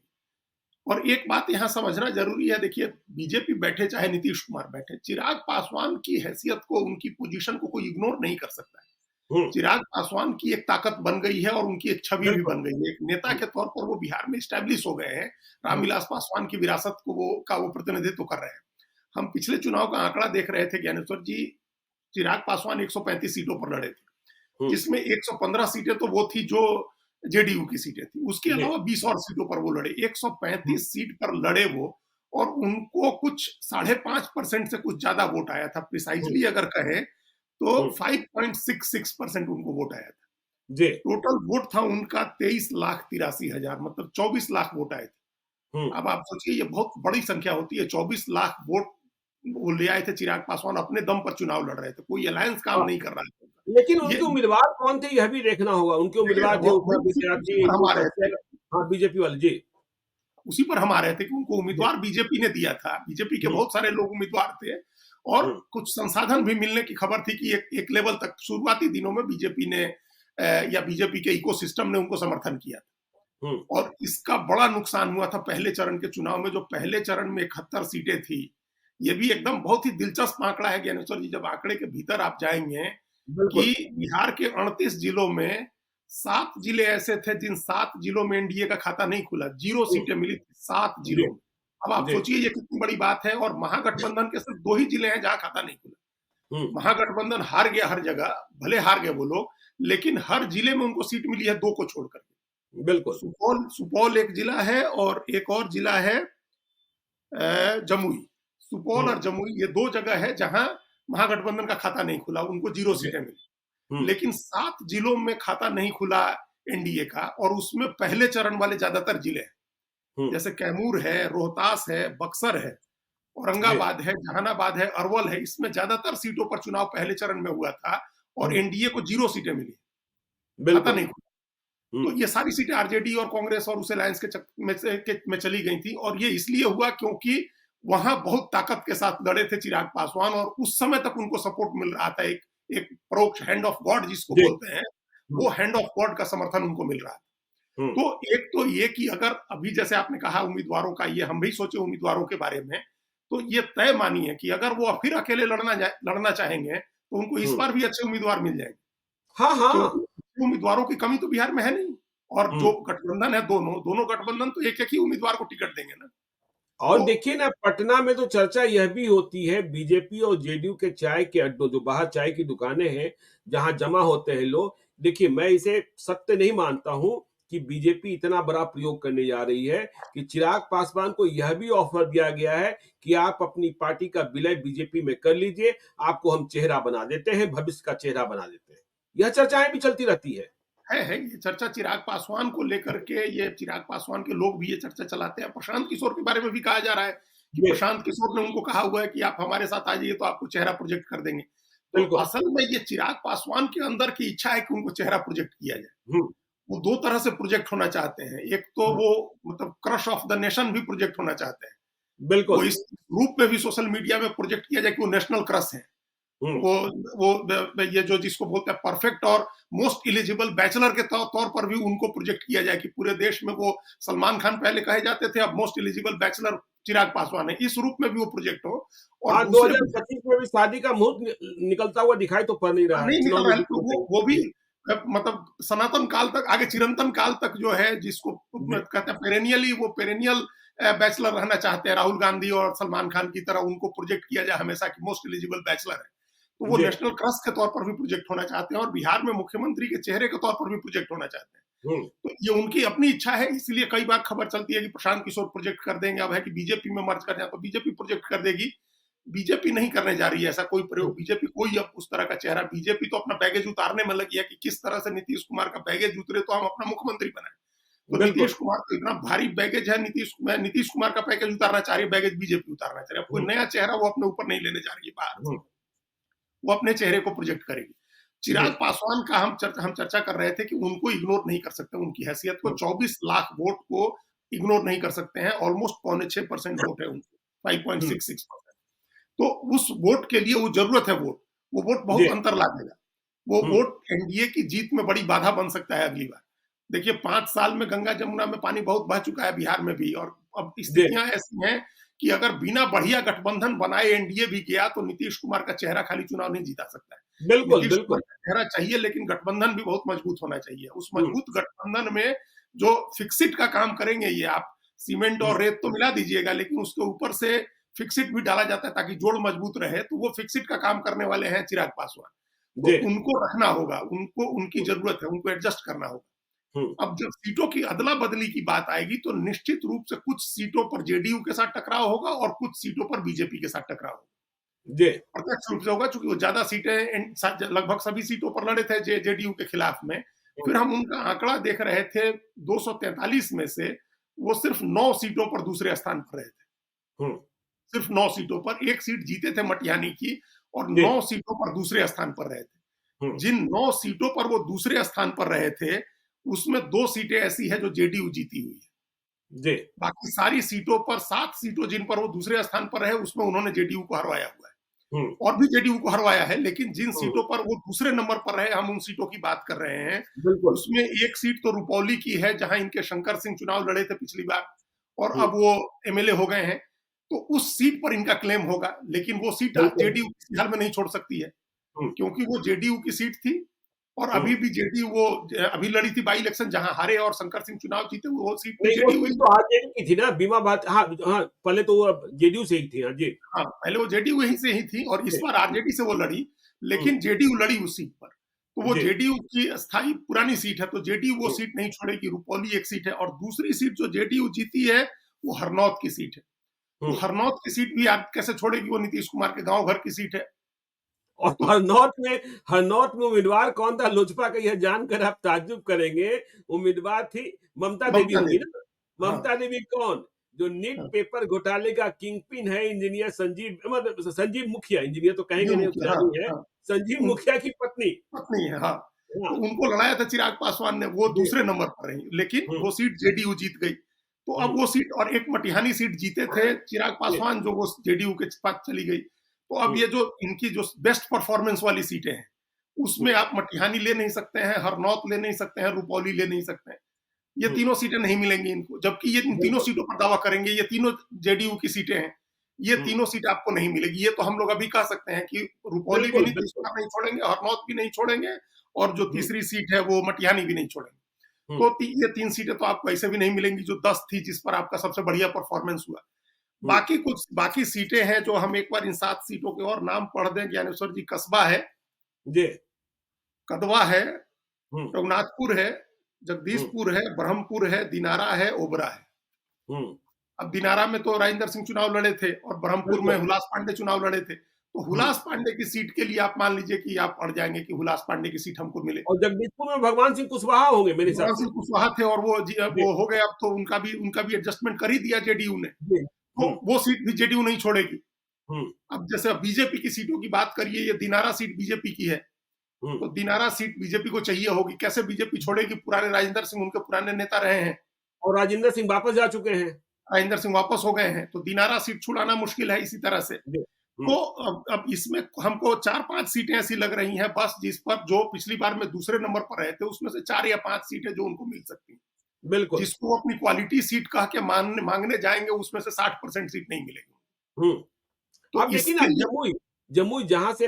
B: और एक बात यहाँ समझना ज़रूरी है, देखिए बीजेपी बैठे चाहे नीतीश कुमार बैठे, चिराग पासवान की हैसियत को, उनकी पोज़ीशन को कोई इग्नोर नहीं कर सकता है।
A: हम्म।
B: चिराग पासवान की एक ताकत बन गई है और उनकी एक छवि भी
A: बिल्कुल।
B: बन गई है। एक नेता
A: हम्म।
B: के तौर पर वो बिहार में एस्टैब्लिश हो गए हैं।
A: हम्म।
B: रामविलास पासवान की विरासत को वो प्रतिनिधित्व कर रहे हैं। हम पिछले चुनाव का आंकड़ा देख रहे थे ज्ञानेश्वर जी, चिराग पासवान 135 सीटों पर लड़े थे,
A: हम्म।
B: जिसमें 115 सीटें तो वो थी जो जेडीयू की सीटें थी। उसके
A: जी।
B: अलावा 20 और सीटों पर वो लड़े।
A: हम्म।
B: 135 सीट पर लड़े वो और उनको कुछ 5.5% से कुछ ज़्यादा वोट आया था।
A: हम्म।
B: प्रिसाइज़ली अगर कहें तो
A: हम्म।
B: 5.66% उनको वोट आया था।
A: जी।
B: टोटल वोट था उनका 23,83,000, मतलब 24 लाख वोट आए थे।
A: हम्म।
B: अब आप सोचिए ये बहुत बड़ी संख्या होती है, 24 लाख वोट वो ले आए थे चिराग पासवान, अपने दम पर चुनाव लड़ रहे थे, कोई अलायंस काम
A: हाँ,
B: नहीं कर रहा है।
A: लेकिन
B: ये
A: उनके उम्मीदवार कौन थे यह भी देखना होगा। उनके
B: देखिए
A: उम्मीदवार थे
B: वो
A: ऊपर
B: उसी
A: विद्यार्थी
B: पर हम
A: जो
B: आ रहे
A: सबसे,
B: थे।
A: हाँ, बीजेपी वाले जी।
B: उसी पर हम आ रहे थे कि उनको
A: जी।
B: उम्मीदवार बीजेपी ने दिया था। बीजेपी के
A: हम्म।
B: बहुत सारे लोग उम्मीदवार थे और
A: हम्म।
B: कुछ संसाधन भी मिलने की खबर थी कि एक लेवल तक शुरुआती दिनों में बीजेपी ने या बीजेपी के इकोसिस्टम ने उनको समर्थन किया।
A: हम्म।
B: और इसका बड़ा नुकसान हुआ था पहले चरण के चुनाव में। जो पहले चरण में 71 सीटें थी, ये भी एकदम बहुत ही दिलचस्प आंकड़ा है ज्ञानेश्वर जी, जब आंकड़े के भीतर आप जाएंगे
A: बिल्कुल।
B: कि बिहार के 38 जिलों में 7 जिले ऐसे थे जिन 7 जिलों में एनडीए का खाता नहीं खुला, 0
A: हम्म।
B: सीटें मिली थी 7
A: जी।
B: जिलों में। अब आप
A: जी।
B: सोचिए ये कितनी बड़ी बात है। और महागठबंधन के सिर्फ 2 ही जिले हैं जहां खाता नहीं खुला।
A: हम्म।
B: महागठबंधन हार गया हर जगह, भले हार गए वो लोग, लेकिन हर जिले में उनको सीट मिली है 2 को छोड़कर।
A: बिल्कुल।
B: सुपौल सुपौल एक जिला है और एक और जिला है जमुई। सुपौल
A: हम्म।
B: और जमुई ये 2 जगह है जहां महागठबंधन का खाता नहीं खुला, उनको 0
A: जी।
B: सीटें मिली।
A: हम्म।
B: लेकिन 7 जिलों में खाता नहीं खुला एनडीए का, और उसमें पहले चरण वाले ज्यादातर जिले हैं,
A: हम्म।
B: जैसे कैमूर है, रोहतास है, बक्सर है,
A: जी।
B: औरंगाबाद है, जहानाबाद है, अरवल है। इसमें ज्यादातर सीटों पर चुनाव पहले चरण में हुआ था और
A: हम्म।
B: एनडीए को 0 सीटें मिली, खाता
A: बिल्कुल।
B: नहीं खुला। तो
A: हम्म।
B: ये सारी सीटें आरजेडी और कांग्रेस और उस अलायंस में चली गई थी। और ये इसलिए हुआ क्योंकि वहां बहुत ताकत के साथ लड़े थे चिराग पासवान, और उस समय तक उनको सपोर्ट मिल रहा था। एक एक परोक्ष हैंड ऑफ गॉड जिसको
A: जी।
B: बोलते हैं,
A: हम्म।
B: वो हैंड ऑफ गॉड का समर्थन उनको मिल रहा था।
A: हम्म।
B: तो एक तो ये कि अगर अभी जैसे आपने कहा उम्मीदवारों का, ये हम भी सोचे उम्मीदवारों के बारे में, तो ये तय मानिए कि अगर वो फिर अकेले लड़ना चाहेंगे तो उनको इस
A: हम्म।
B: बार भी अच्छे उम्मीदवार मिल जाएंगे,
A: हाँ हाँ।
B: क्योंकि उम्मीदवारों की कमी तो बिहार में है नहीं। और जो
A: हम्म।
B: गठबंधन है, दोनों दोनों गठबंधन तो एक एक ही उम्मीदवार को टिकट देंगे ना।
A: और
B: तो
A: देखिए ना, पटना में तो चर्चा यह भी होती है, बीजेपी और जेडीयू के चाय के अड्डों, जो बाहर चाय की दुकानें हैं जहां जमा होते हैं लोग, देखिए मैं इसे सत्य नहीं मानता हूं कि बीजेपी इतना बड़ा प्रयोग करने जा रही है कि चिराग पासवान को यह भी ऑफर दिया गया है कि आप अपनी पार्टी का विलय बीजेपी में कर लीजिए, आपको हम चेहरा बना देते हैं, भविष्य का चेहरा बना देते हैं। यह चर्चाएं भी चलती रहती है।
B: है ये चर्चा चिराग पासवान को लेकर के, ये चिराग पासवान के लोग भी ये चर्चा चलाते हैं। प्रशांत किशोर के बारे में भी कहा जा रहा है कि
A: जी।
B: प्रशांत किशोर ने उनको कहा हुआ है कि आप हमारे साथ आ जाइए तो आपको चेहरा प्रोजेक्ट कर देंगे। तो
A: बिल्कुल।
B: असल में ये चिराग पासवान के अंदर की इच्छा है कि उनको चेहरा प्रोजेक्ट किया जाए।
A: हम्म।
B: वो 2 तरह से प्रोजेक्ट होना चाहते हैं। एक तो
A: हम्म।
B: वो मतलब क्रश ऑफ द नेशन भी प्रोजेक्ट होना चाहते हैं। वो
A: बिल्कुल।
B: इस रूप में भी सोशल मीडिया में प्रोजेक्ट किया जाए कि वो नेशनल क्रश है।
A: हम्म।
B: वो ये जो जिसको बोलते हैं परफेक्ट और मोस्ट एलिजिबल बैचलर के तौर पर भी उनको प्रोजेक्ट किया जाए कि पूरे देश में वो सलमान खान पहले कहे जाते थे, अब most eligible bachelor Chirag Paswan है। इस रूप में भी वो प्रोजेक्ट हो। और
A: हाँ,
B: दूसरे
A: 2025 में भी शादी का मुहूर्त निकलता हुआ दिखाई तो पड़ नहीं रहा है,
B: नहीं निकल
A: चुनाव
B: रहा है,
A: नजदीक
B: तो
A: होते
B: वो भी
A: हुए।
B: मतलब सनातन काल तक, आगे चिरंतन काल तक जो है, जिसको
A: जी।
B: कहते हैं पेरेनियली, वो पेरेनियल बैचलर रहना चाहते हैं। राहुल गांधी और सलमान खान की तरह उनको प्रोजेक्ट किया जाए हमेशा कि मोस्ट एलिजिबल बैचलर है। तो वो
A: जी।
B: नेशनल क्रश के तौर पर भी प्रोजेक्ट होना चाहते हैं और बिहार में मुख्यमंत्री के चेहरे के तौर पर भी प्रोजेक्ट होना चाहते हैं।
A: हम्म।
B: तो ये उनकी अपनी इच्छा है। इसलिए कई बार खबर चलती है कि प्रशांत किशोर प्रोजेक्ट कर देंगे। अब है कि बीजेपी में मर्ज कर जाए तो बीजेपी प्रोजेक्ट कर देगी। बीजेपी नहीं करने जा रही है ऐसा कोई प्रयोग। बीजेपी कोई अब उस तरह का चेहरा, बीजेपी तो अपना बैगेज उतारने में लगी है कि किस तरह से नीतीश कुमार का बैगेज उतरे तो हम अपना मुख्यमंत्री बनाए। तो नीतीश
A: बिल्कुल।
B: कुमार तो इतना भारी बैगेज है, नीतीश कुमार का पैकेज उतारना चाह रही है, बैगेज बीजेपी उतारना चाह रही है। अब कोई
A: हम्म।
B: नया चेहरा वो अपने ऊपर नहीं लेने जा रही है बाहर से,
A: हम्म।
B: वो अपने चेहरे को प्रोजेक्ट करेगी।
A: जी।
B: चिराग पासवान का हम चर्चा कर रहे थे कि उनको इग्नोर नहीं कर सकते, उनकी हैसियत को,
A: हम्म।
B: 24 लाख वोट को इग्नोर नहीं कर सकते हैं। ऑलमोस्ट 5.6% वोट है उनकी,
A: हम्म।
B: 5.66%। तो उस वोट के लिए वो जरूरत है वोट, वो वोट बहुत
A: जी।
B: अंतर ला देगा। वो
A: हम्म।
B: वोट एनडीए की जीत में बड़ी बाधा बन सकता है अगली बार। देखिए 5 साल में गंगा जमुना में पानी बहुत बह चुका है बिहार में भी, और अब
A: जी।
B: स्थितियां ऐसी हैं कि अगर बिना बढ़िया गठबंधन बनाए एनडीए भी गया तो नीतीश कुमार का चेहरा खाली चुनाव नहीं जीता सकता है।
A: बिल्कुल।
B: नीतीश कुमार
A: बिल्कुल।
B: का चेहरा चाहिए, लेकिन गठबंधन भी बहुत मजबूत होना चाहिए। उस
A: हम्म।
B: मजबूत गठबंधन में जो फिक्सिट का काम करेंगे, ये आप सीमेंट और
A: हम्म।
B: रेत तो मिला दीजिएगा, लेकिन उसके ऊपर से फिक्सिट भी डाला जाता है ताकि जोड़ मजबूत रहे। तो वो फिक्सिट का काम करने वाले हैं चिराग पासवान। तो
A: जी।
B: उनको रखना होगा, उनको उनकी जरूरत है, उनको एडजस्ट करना होगा।
A: हम्म।
B: अब जब सीटों की अदला बदली की बात आएगी तो निश्चित रूप से कुछ सीटों पर जेडीयू के साथ टकराव होगा और कुछ सीटों पर बीजेपी के साथ टकराव होगा।
A: जी।
B: प्रत्यक्ष रूप से होगा, चूंकि वो ज्यादा सीटें लगभग सभी सीटों पर लड़े थे जेडीयू के खिलाफ में। फिर हम उनका आंकड़ा देख रहे थे, 243 में से वो सिर्फ 9 सीटों पर दूसरे स्थान पर रहे थे।
A: हम्म।
B: सिर्फ 9 सीटों पर, एक सीट जीते थे मटियानी की, और
A: जी।
B: 9 सीटों पर दूसरे स्थान पर रहे थे।
A: हम्म।
B: जिन 9 सीटों पर वो दूसरे स्थान पर रहे थे, उसमें 2 सीटें ऐसी हैं जो जेडीयू जीती हुई है।
A: जी।
B: बाकी सारी सीटों पर, 7 सीटों जिन पर वो दूसरे स्थान पर रहे, उसमें उन्होंने जेडीयू को हरवाया हुआ है।
A: हुँ,
B: और भी जेडीयू को हरवाया है, लेकिन जिन
A: हुँ,
B: सीटों पर वो दूसरे नंबर पर रहे, हम उन सीटों की बात कर रहे हैं।
A: बिल्कुल।
B: उसमें एक सीट तो रुपौली की है, जहां इनके शंकर सिंह चुनाव लड़े थे पिछली बार, और
A: हुँ,
B: अब वो एमएलए हो गए हैं। तो उस सीट पर इनका क्लेम होगा, लेकिन वो सीट
A: बिल्कुल।
B: जेडीयू किसी हाल में नहीं छोड़ सकती है,
A: हुँ,
B: क्योंकि वो जेडीयू की सीट थी। और
A: हुँ।
B: अभी भी जेडीयू वो अभी लड़ी थी बाई इलेक्शन, जहां हारे और शंकर सिंह चुनाव जीते, वो सीट भी
A: नहीं, वो
B: जेडीयू ही
A: सीट
B: है।
A: तो आरजेडी की थी ना, बीमा बात हाँ, हाँ, पहले तो वो जेडीयू से ही थी, हाँ जी।
B: हाँ, पहले वो जेडीयू यहीं से ही थी और इस
A: जी,
B: बार आरजेडी से वो लड़ी,
A: हुँ,
B: लेकिन जेडीयू लड़ी उस सीट पर। तो वो
A: जी,
B: जेडीयू की स्थायी पुरानी सीट है, तो जेडीयू वो
A: हुँ,
B: सीट नहीं छोड़ेगी। रुपौली एक सीट है और दूसरी सीट जो जेडीयू जीती है, वो हरनौत की सीट है। तो
A: हुँ।
B: हरनौत की सीट भी आप कैसे छोड़ेगी, वो नीतीश कुमार के गाँव घर की सीट है।
A: और
B: तो
A: हरनौत में उम्मीदवार कौन था लोजपा का, यह जानकर आप ताज्जुब करेंगे। उम्मीदवार थी ममता देवी
B: ममता
A: होंगी
B: देवी।
A: ना?
B: हाँ,
A: ममता देवी कौन? जो नीट
B: हाँ,
A: पेपर घोटाले का किंगपिन है, इंजीनियर संजीव मतलब संजीव मुखिया, इंजीनियर तो कहेंगे
B: ये
A: नहीं,
B: मुखिया,
A: उतना
B: हाँ,
A: नहीं है।
B: हाँ।
A: संजीव
B: उन
A: मुखिया की पत्नी।
B: पत्नी है, हाँ। तो
A: हाँ,
B: उनको लड़ाया था चिराग पासवान ने, वो
A: जी,
B: दूसरे नंबर पर रही, लेकिन
A: हुँ,
B: वो सीट जेडीयू जीत गई। तो अब
A: हुँ,
B: वो सीट और एक मटिहानी सीट जीते थे चिराग
A: जी,
B: पासवान, जो वो जेडीयू के पास चली गई। तो अब
A: हुँ,
B: ये जो इनकी जो बेस्ट परफॉर्मेंस वाली सीटें हैं,
A: हुँ,
B: उसमें आप मटिहानी ले नहीं सकते हैं, हरनौत ले नहीं सकते हैं, रुपौली ले नहीं सकते हैं। ये
A: हुँ,
B: तीनों सीटें नहीं मिलेंगी इनको, जबकि ये इन तीनों
A: बिल्कुल,
B: सीटों पर दावा करेंगे, ये तीनों जेडीयू की सीटें हैं। ये
A: हुँ,
B: तीनों सीट आपको नहीं मिलेगी। ये तो हम लोग अभी कह सकते हैं कि रुपौली भी
A: बिल्कुल,
B: नीतीश
A: बिल्कुल,
B: कुमार नहीं छोड़ेंगे, हरनौत भी नहीं छोड़ेंगे और जो
A: हुँ,
B: तीसरी सीट है वो मटिहानी भी नहीं छोड़ेंगे।
A: हुँ,
B: तो ये 3 सीटें तो आपको ऐसे भी नहीं मिलेंगी जो 10 थी जिस पर आपका सबसे बढ़िया परफॉर्मेंस हुआ।
A: हुँ,
B: बाकी सीटें हैं जो हम एक बार इन 7 सीटों के और नाम पढ़ दें। ज्ञानेश्वर जी, कस्बा है,
A: जी,
B: कदवा है,
A: हुँ,
B: रघुनाथपुर है,
A: हुँ,
B: जगदीशपुर है, ब्रह्मपुर है, दिनारा है, ओबरा है।
A: हुँ,
B: अब दिनारा में तो राजेंद्र सिंह चुनाव लड़े थे और ब्रह्मपुर में
A: बिल्कुल।
B: हुलास पांडे चुनाव लड़े थे। तो
A: हुँ,
B: हुलास पांडे की सीट के लिए आप मान लीजिए कि आप अड़ जाएँगे कि हुलास पांडे की सीट हमको मिले।
A: और जगदीशपुर में भगवान सिंह कुशवाहा होंगे मेरे हिसाब
B: भगवान
A: से।
B: सिंह कुशवाहा थे और
A: जी,
B: वो हो गए, अब तो उनका भी एडजस्टमेंट कर ही दिया जेडीयू ने।
A: जी,
B: तो
A: हुँ,
B: वो सीट भी जेडीयू नहीं छोड़ेगी।
A: हुँ,
B: अब जैसे अब बीजेपी की सीटों की बात करिए, ये दिनारा सीट बीजेपी की है,
A: हुँ,
B: तो दिनारा सीट बीजेपी को चाहिए होगी। कैसे बीजेपी छोड़ेगी? पुराने राजेंद्र सिंह उनके पुराने नेता रहे हैं।
A: और राजेंद्र सिंह वापस जा चुके हैं।
B: राजेंद्र सिंह वापस हो गए हैं, तो दिनारा सीट छुड़ाना मुश्किल है इसी तरह से।
A: जी, हुँ,
B: तो अब इसमें हमको 4-5 सीटें ऐसी लग रही हैं बस, जिस पर जो पिछली बार में दूसरे नंबर पर रहे थे, उसमें से 4 या 5 सीटें जो उनको मिल सकती हैं।
A: बिल्कुल,
B: जिसको वो अपनी क्वालिटी सीट कह के माँगने जाएँगे, उसमें से 60% सीट नहीं मिलेगी।
A: हुँ।
B: तो
A: आप देखिए ना
B: इसके लिए
A: जमुई जमुई जहाँ से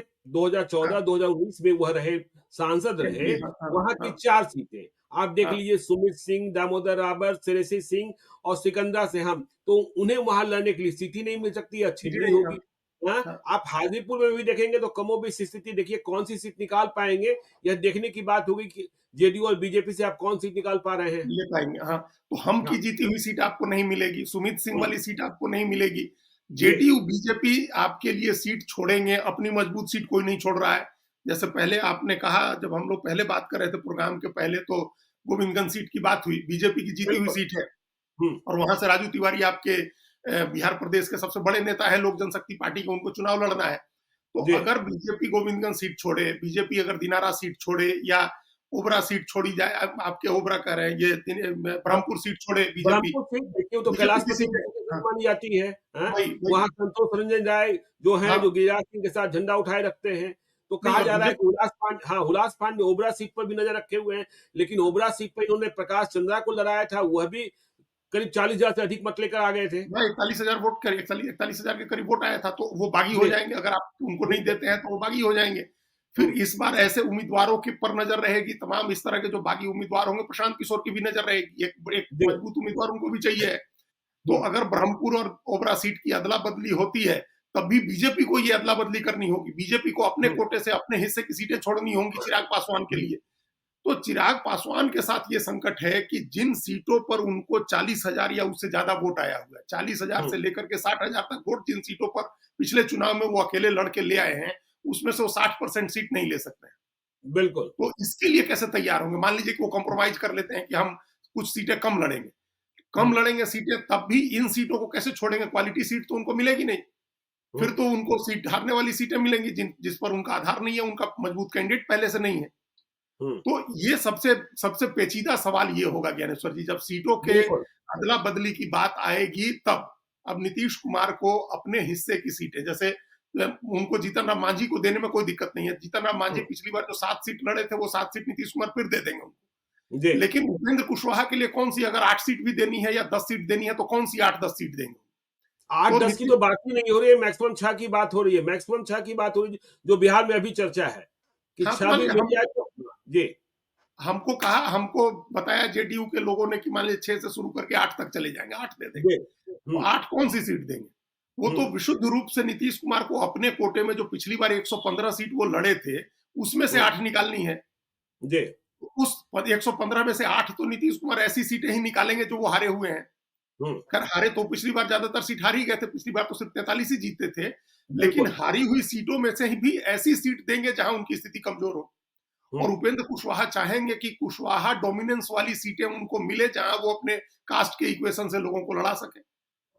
B: हाँ,
A: 2014-2019 में वह रहे सांसद रहे,
B: एमपी, हाँ, हाँ,
A: वहाँ की
B: हाँ,
A: 4 सीटें। आप देख
B: हाँ।
A: लीजिए सुमित सिंह, दामोदर रावत, श्रेयसी सिंह और सिकंदरा सिंह, तो उन्हें वहाँ लड़ने के लिए सीट ही नहीं मिल सकती या
B: जी
A: छिननी
B: नहीं, हाँ,
A: होगी। हाँ,
B: हाँ,
A: आप हाजीपुर में भी देखेंगे तो कमोबेश स्थिति देखिए कौन-सी सीट निकाल पाएँगे, यह देखने की बात होगी कि जेडीयू और बीजेपी से आप कौन सीट निकाल पा रहे हैं।
B: ले पाएँगे, हाँ। तो हम
A: हाँ,
B: की जीती हुई सीट आपको नहीं मिलेगी, सुमित सिंह
A: हुँ,
B: वाली सीट आपको नहीं मिलेगी।
A: जी,
B: जेडीयू, बीजेपी आपके लिए सीट छोड़ेंगे, अपनी मजबूत सीट कोई नहीं छोड़ रहा है। जैसे पहले आपने कहा, जब हम लोग पहले बात कर रहे थे प्रोग्राम के पहले, तो गोविंदगंज सीट की बात हुई, बीजेपी की जीती हुई
A: बिल्कुल।
B: सीट है
A: हुँ,
B: और वहाँ से राजू तिवारी आपके बिहार प्रदेश के सबसे बड़े नेता हैं लोक जनशक्ति पार्टी के, उनको चुनाव लड़ना है। तो
A: जी,
B: अगर बीजेपी गोविंदगंज सीट छोड़े, बीजेपी अगर दिनारा सीट छोड़े या ओबरा सीट छोड़ी जाए, आपके ओबरा कह रहे हैं, ये
A: हाँ।
B: ब्रह्मपुर सीट छोड़े बीजेपी,
A: ब्रह्मपुर सीट देखिए वो तो
B: बीजेपी की
A: कैलाशपति
B: सीटें, हाँ,
A: मानी जाती है, हैं?
B: वही,
A: वहाँ संतोष रंजन राय जो हैं,
B: हाँ,
A: जो गिरिराज सिंह के साथ झंडा उठाए रखते हैं। तो
B: नहीं
A: कहा
B: और
A: जा रहा है कि
B: बीजेपी,
A: हुलास पांडे ओबरा सीट पर भी नज़र रखे हुए हैं, लेकिन ओबरा सीट पर इन्होंने प्रकाश चंद्रा को लड़ाया था, वह भी करीब 40,000 से अधिक मत लेकर आ गए थे।
B: वह 41,000 वोट करीब 41,000 के करीब वोट आया था, तो वो बागी हो
A: जी,
B: जाएँगे, अगर आप उनको नहीं
A: बिल्कुल।
B: देते हैं, तो वो बागी हो जाएँगे। फिर
A: हुँ,
B: इस बार ऐसे उम्मीदवारों के पर नज़र रहेगी, तमाम इस तरह के जो बागी उम्मीदवार होंगे, प्रशांत किशोर की भी नज़र रहेगी, एक
A: जी,
B: मजबूत उम्मीदवार उनको भी चाहिए है। तो
A: हुँ,
B: अगर ब्रह्मपुर और ओबरा सीट की अदला-बदली होती है, तब भी बीजेपी को ये अदला-बदली करनी होगी। बीजेपी को अपने
A: हुँ,
B: कोटे से अपने हिस्से की सीटें छोड़नी होंगी चिराग पासवान के
A: हुँ,
B: लिए। तो चिराग पासवान के साथ ये संकट है कि जिन सीटों पर उनको 40,000 या उससे ज़्यादा वोट आया हुआ है, 40,000
A: हुँ,
B: से लेकर के 60,000 तक वोट जिन सीटों पर पिछले चुनाव में वो अकेले लड़ के ले आए हैं, उसमें से वो 60% सीट नहीं ले सकते हैं।
A: बिल्कुल।
B: तो इसके लिए कैसे तैयार होंगे? मान लीजिए कि वो कॉम्प्रोमाइज़ कर लेते हैं कि हम कुछ सीटें कम लड़ेंगे। कम
A: हुँ,
B: लड़ेंगे सीटें, तब भी इन सीटों को कैसे छोड़ेंगे? क्वालिटी सीट तो उनको मिलेगी नहीं।
A: हुँ,
B: फिर तो उनको सीट हारने वाली सीटें मिलेंगी जिस पर उनका आधार नहीं है, उनका मजबूत कैंडिडेट पहले से नहीं है।
A: हुँ,
B: तो ये सबसे सबसे पेचीदा सवाल ये होगा ज्ञानेश्वर जी, जब सीटों के
A: बिल्कुल।
B: अदला-बदली की बात आएगी तब। अब नीतीश कुमार को अपने हिस्से की सीटें, जैसे उनको जीतन राम मांझी को देने में कोई दिक्कत नहीं है। जीतन राम मांझी
A: हम्म,
B: पिछली बार जो 7 सीट लड़े थे, वो 7 सीट नीतीश कुमार फिर दे देंगे उनको।
A: जी।
B: लेकिन उपेंद्र कुशवाहा के लिए कौन सी, अगर 8 सीट भी देनी है या 10 सीट देनी है, तो कौन सी 8-10 सीट देंगे?
A: आठ
B: तो
A: दस की
B: नीतीश,
A: तो बात ही नहीं हो रही है, मैक्सिमम 6 की बात हो रही है, मैक्सिमम 6 की बात हो रही है, जो बिहार में अभी चर्चा है कि
B: हाँ, तो
A: 6
B: मान
A: भी
B: लीजिए
A: मिल जाए तो। जी।
B: हमको बताया जेडीयू के लोगों ने कि मान लीजिए 6 से शुरू करके 8 तक चले जाएंगे, 8 दे देंगे।
A: जी।
B: तो 8 कौन सी सीट देंगे? वो तो
A: हम्म।
B: विशुद्ध रूप से नीतीश कुमार को अपने कोटे में जो पिछली बार 115 सीट वो लड़े थे, उसमें से
A: हम्म।
B: 8 निकालनी है।
A: जी।
B: उस 115 में से 8 तो नीतीश कुमार ऐसी सीटें ही निकालेंगे जो वो हारे हुए हैं।
A: हम्म।
B: खैर हारे तो पिछली बार ज्यादातर सीट हार ही गए थे, पिछली बार तो सिर्फ 43 ही जीते थे। लेकिन
A: बिल्कुल।
B: हारी हुई सीटों में से ही भी ऐसी सीट देंगे जहां उनकी स्थिति कमजोर हो। और
A: हम्म।
B: उपेंद्र कुशवाहा चाहेंगे कि कुशवाहा डोमिनेंस वाली सीटें उनको मिले, जहां वो अपने कास्ट के इक्वेशन से लोगों को लड़ा सके।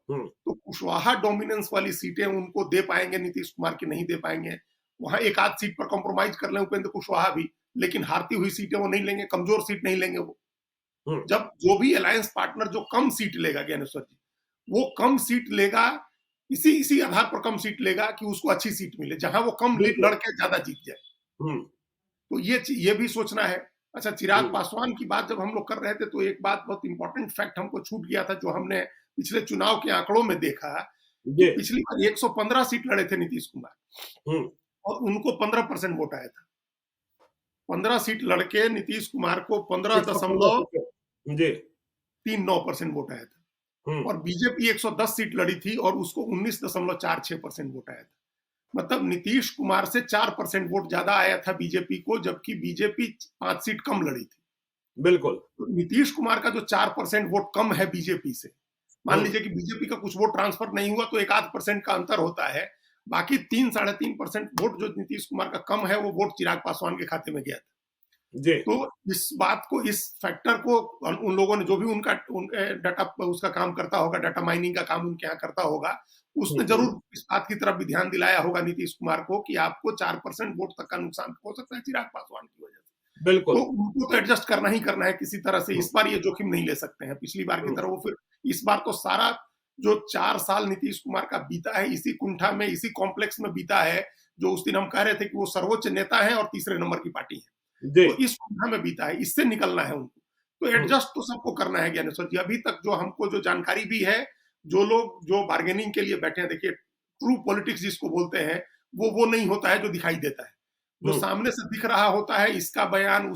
A: हम्म।
B: तो कुशवाहा डोमिनेंस वाली सीटें उनको दे पाएंगे, नीतीश कुमार की नहीं दे पाएंगे। वहां एक आध सीट पर कॉम्प्रोमाइज कर लें उपेंद्र कुशवाहा भी, लेकिन हारती हुई सीटें वो नहीं लेंगे, कमजोर सीट नहीं लेंगे वो।
A: हम्म।
B: जब जो भी अलायंस पार्टनर जो कम सीट लेगा ज्ञानेश्वर जी, वो कम सीट लेगा, इसी इसी आधार पर कम सीट लेगा कि उसको अच्छी सीट मिले, जहां वो कम
A: बिल्कुल।
B: लड़के ज्यादा जीत जाए।
A: हम्म।
B: तो ये भी सोचना है। अच्छा, चिराग
A: हम्म।
B: पासवान की बात जब हम लोग कर रहे थे, तो एक बात बहुत इंपॉर्टेंट फैक्ट हमको छूट गया था, जो हमने पिछले चुनाव के आंकड़ों में देखा कि
A: जी।
B: पिछली बार 115 सीट लड़े थे नीतीश कुमार,
A: हम्म।
B: और उनको 15% वोट आया था। 15 सीट लड़के नीतीश कुमार को
A: 115
B: 15.39%
A: सीटें। जी।
B: वोट आया था।
A: हम्म।
B: और बीजेपी 110 सीट लड़ी थी और उसको 19.46% वोट आया था। मतलब नीतीश कुमार से 4% वोट ज्यादा आया था बीजेपी को, जबकि बीजेपी 5 सीट कम लड़ी थी।
A: बिल्कुल।
B: तो नीतीश कुमार का जो 4% वोट कम है बीजेपी से, मान
A: हम्म।
B: लीजिए कि बीजेपी का कुछ वोट ट्रांसफर नहीं हुआ तो 1-8% का अंतर होता है। बाकी 3-3.5% वोट जो नीतीश कुमार का कम है, वो वोट चिराग पासवान के खाते में गया था। जी। तो इस बात को, इस फैक्टर को उन लोगों ने, जो भी उनका डाटा उसका काम करता होगा, डाटा माइनिंग का काम उनके यहाँ करता होगा, उसने जरूर इस बात की तरफ भी ध्यान दिलाया होगा नीतीश कुमार को कि आपको 4% वोट तक का नुकसान हो सकता है चिराग पासवान की वजह से। तो
A: बिल्कुल।
B: उनको तो एडजस्ट करना ही करना है किसी तरह से। इस बार ये जोखिम नहीं ले सकते हैं पिछली बार की तरह। वो फिर इस बार तो सारा जो 4 साल नीतीश कुमार का बीता है, इसी कुंठा में, इसी कॉम्प्लेक्स में बीता है, जो उस दिन हम कह रहे थे कि वो सर्वोच्च नेता है और तीसरे नंबर की पार्टी है। तो इस कुंठा में बीता है, इससे निकलना है उनको। तो एडजस्ट तो सबको करना है ज्ञानेश्वर जी। अभी तक जो हमको जो जानकारी भी है, जो लोग जो बार्गेनिंग के लिए बैठे हैं, देखिए ट्रू पॉलिटिक्स जिसको बोलते हैं, वो नहीं होता है जो दिखाई देता है। जो सामने से दिख रहा होता है, इसका बयान,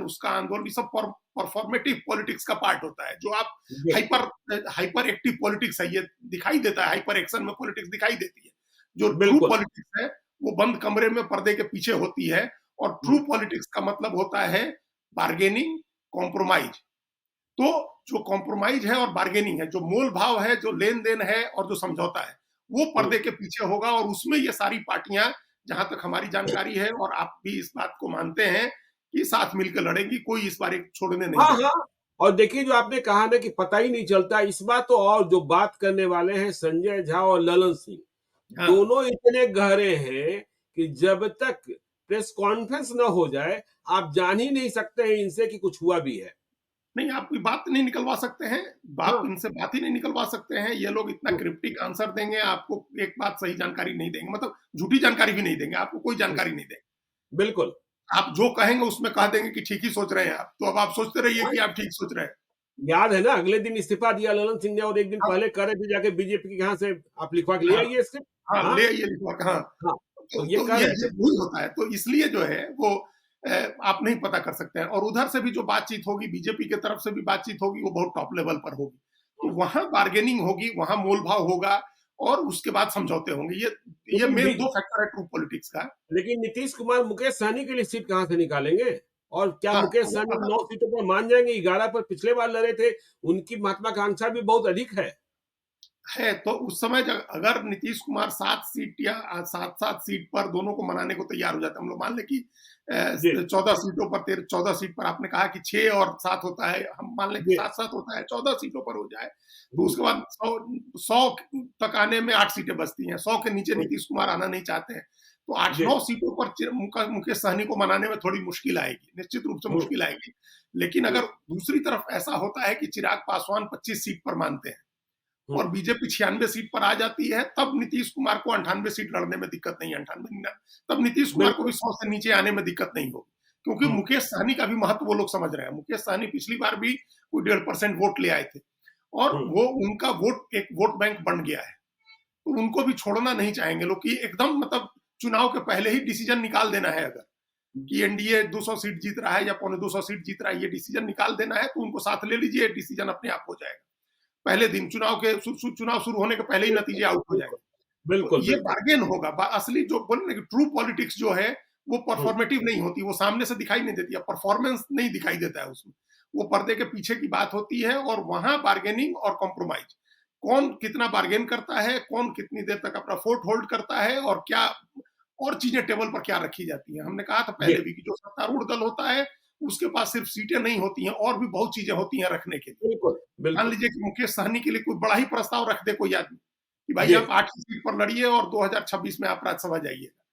B: उसका आंदोलन, ये सब परफॉर्मेटिव पॉलिटिक्स का पार्ट होता है। जो आप हाइपर एक्टिव पॉलिटिक्स है, ये दिखाई देता है, हाइपर एक्शन में पॉलिटिक्स दिखाई देती है। जो ट्रू पॉलिटिक्स है, वो बंद कमरे में पर्दे के पीछे होती है। और ट्रू पॉलिटिक्स का मतलब होता है बार्गेनिंग, कॉम्प्रोमाइज। तो जो कॉम्प्रोमाइज है और बार्गेनिंग है, जो मोल भाव है, जो लेन देन है और जो समझौता है, वो पर्दे के पीछे होगा। और उसमें ये सारी पार्टियां, जहां तक हमारी जानकारी है, और आप भी इस बात को मानते हैं, कि साथ मिलकर लड़ेंगी, कोई इस बार एक छोड़ने नहीं
A: हाँ
B: देगा।
A: हाँ। और देखिए, जो आपने कहा ना कि पता ही नहीं चलता, इस बार तो और जो बात करने वाले हैं संजय झा और ललन सिंह,
B: हाँ।
A: दोनों इतने गहरे हैं कि जब तक प्रेस कॉन्फ्रेंस न हो जाए, आप जान ही नहीं सकते हैं इनसे कि कुछ हुआ भी है।
B: नहीं, आप कोई बात नहीं निकलवा सकते हैं, आप इनसे बात ही नहीं निकलवा सकते हैं। ये लोग इतना क्रिप्टिक आंसर देंगे, आपको एक बात सही जानकारी नहीं देंगे, मतलब झूठी जानकारी भी नहीं देंगे, आपको कोई जानकारी नहीं देंगे।
A: बिल्कुल।
B: आप जो कहेंगे उसमें कह देंगे कि ठीक ही सोच रहे हैं आप। तो अब आप सोचते रहिए कि आप ठीक सोच रहे हैं।
A: याद है ना, अगले दिन इस्तीफा दिया ललन सिंह ने, और एक दिन
B: हाँ,
A: पहले कह रहे थे जाके बीजेपी के यहाँ से आप लिखवा के ले
B: हाँ,
A: आइए स्क्रिप्ट।
B: हाँ,
A: हाँ
B: ले आइए लिखवा के, हाँ।
A: हाँ। तो ये
B: तो
A: कह
B: ये
A: रहे थे।
B: वही होता है। तो इसलिए जो है वो आप नहीं पता कर सकते हैं। और उधर से भी जो बातचीत होगी, बीजेपी की तरफ से भी बातचीत होगी, वो बहुत टॉप लेवल पर होगी। तो वहां बार्गेनिंग होगी, वहां मोल भाव होगा, और उसके बाद समझौते होंगे। ये मेन दो फैक्टर है ट्रू पॉलिटिक्स का।
A: लेकिन नीतीश कुमार मुकेश सहनी के लिए सीट कहाँ से निकालेंगे? और क्या
B: हाँ,
A: मुकेश सहनी 9 सीटों पर मान जाएंगे? 11 पर पिछले बार लड़े थे, उनकी महत्वाकांक्षा भी बहुत अधिक है।
B: तो उस समय अगर नीतीश कुमार 7 सीट या 7-7 सीट पर दोनों को मनाने को तैयार हो जाते हैं, हम लोग मान लें कि 14 सीटों पर, 14 सीट पर आपने कहा कि 6 और 7 होता है, हम मान लें कि 7-7 होता है, 14 सीटों पर हो जाए, तो उसके बाद 100 तक आने में 8 सीटें बचती हैं। 100 के नीचे नीतीश कुमार आना नहीं चाहते हैं। तो 8-9 सीटों पर मुकेश सहनी को मनाने में थोड़ी मुश्किल आएगी, निश्चित रूप से मुश्किल आएगी। लेकिन अगर दूसरी तरफ ऐसा होता है कि चिराग पासवान 25 सीट पर मानते हैं,
A: हम्म,
B: और बीजेपी 96 सीट पर आ जाती है, तब नीतीश कुमार को 98 सीट लड़ने में दिक्कत नहीं है, 98 तब नीतीश कुमार को भी
A: बिल्कुल।
B: 100 से नीचे आने में दिक्कत नहीं होगी। क्योंकि
A: हम्म,
B: मुकेश सहनी का भी महत्व वो लोग समझ रहे हैं। मुकेश सहनी पिछली बार भी कोई 1.5% वोट ले आए थे और
A: हम्म,
B: वो उनका वोट एक वोट बैंक बन गया है। तो उनको भी छोड़ना नहीं चाहेंगे लोग कि एकदम मतलब चुनाव के पहले ही डिसीजन निकाल देना है अगर कि एनडीए 200 सीट जीत रहा है या पौने 200 सीट जीत रहा है, ये डिसीजन निकाल देना है तो उनको साथ ले लीजिए, डिसीजन अपने आप हो जाएगा। पहले दिन चुनाव शुरू होने के पहले ही नतीजे आउट हो
A: बिल्कुल,
B: जाएंगे। तो
A: बिल्कुल,
B: ये
A: बिल्कुल।
B: बार्गेन होगा। असली जो बोले ना कि ट्रू पॉलिटिक्स जो है वो
A: हम्म,
B: परफॉर्मेटिव नहीं होती, वो सामने से दिखाई नहीं देती है, परफॉर्मेंस नहीं दिखाई देता है उसमें। वो पर्दे के पीछे की बात होती है और वहां बार्गेनिंग और कॉम्प्रोमाइज, कौन कितना बार्गेन करता है, कौन कितनी देर तक अपना फोर्ट होल्ड करता है और क्या और चीजें टेबल पर क्या रखी जाती हैं। हमने कहा था
A: जी,
B: पहले भी कि जो सत्तारूढ़ दल होता है उसके पास सिर्फ सीटें नहीं होती हैं, और भी बहुत चीजें होती हैं रखने के लिए।
A: बिल्कुल,
B: मान
A: बिल्कुल।
B: लीजिए कि मुकेश सहनी के लिए कोई बड़ा ही प्रस्ताव रख दे कोई आदमी कि भाई
A: जी,
B: आप 8 सीट पर लड़िए और 2026 में आप राज्यसभा जाइएगा,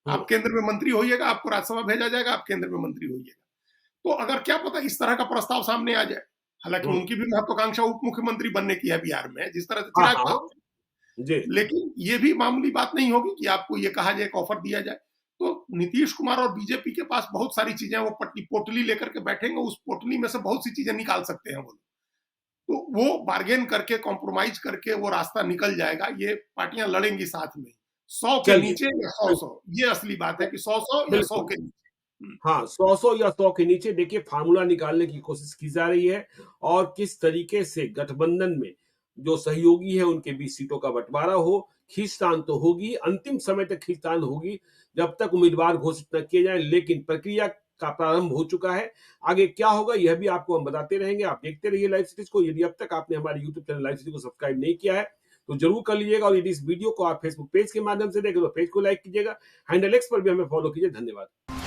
A: हम्म,
B: आप केंद्र में मंत्री होइएगा, आपको राज्यसभा भेजा जाएगा, आप केंद्र में मंत्री होइएगा। तो अगर क्या पता इस तरह का प्रस्ताव सामने आ जाए। हालांकि
A: हम्म,
B: उनकी भी महत्वाकांक्षा उप मुख्यमंत्री बनने की है बिहार में, जिस तरह से
A: हाँ,
B: चिराग
A: हाँ,
B: पासवान।
A: जी,
B: लेकिन ये भी मामूली बात नहीं होगी कि आपको ये कहा जाए, एक ऑफर दिया जाए। तो नीतीश कुमार और बीजेपी के पास बहुत सारी चीजें, वो पटली पोटली लेकर के बैठेंगे, उस पोटली में से बहुत सी चीजें निकाल सकते हैं वो। तो वो बार्गेन करके, कॉम्प्रोमाइज करके वो रास्ता निकल जाएगा। ये पार्टियां लड़ेंगी साथ में, 100 के
A: चलिए,
B: नीचे या 100-100, ये असली बात है कि 100-100 या 100
A: बिल्कुल।
B: के नीचे।
A: हाँ, 100-100 या 100 के नीचे देखिए फ़ॉर्मूला निकालने की कोशिश की जा रही है और किस तरीके से गठबंधन में जो सहयोगी हैं उनके बीच सीटों का बँटवारा हो, खींचतान तो होगी, अंतिम समय तक खींचतान होगी, जब तक उम्मीदवार घोषित न किए जाएँ, लेकिन प्रक्रिया का प्रारंभ हो चुका है। आगे क्या होगा यह भी आपको हम बताते रहेंगे, आप देखते रहिए लाइव सिटीज़ को। यदि अब तक आपने हमारे यूट्यूब चैनल लाइव सिटी को सब्सक्राइब नहीं किया है, तो ज़रूर कर लीजिएगा और यदि इस वीडियो को आप फेसबुक पेज के माध्यम से देखें, तो पेज को लाइक कीजिएगा। हैंडल एक्स पर भी हमें फॉलो कीजिए। धन्यवाद।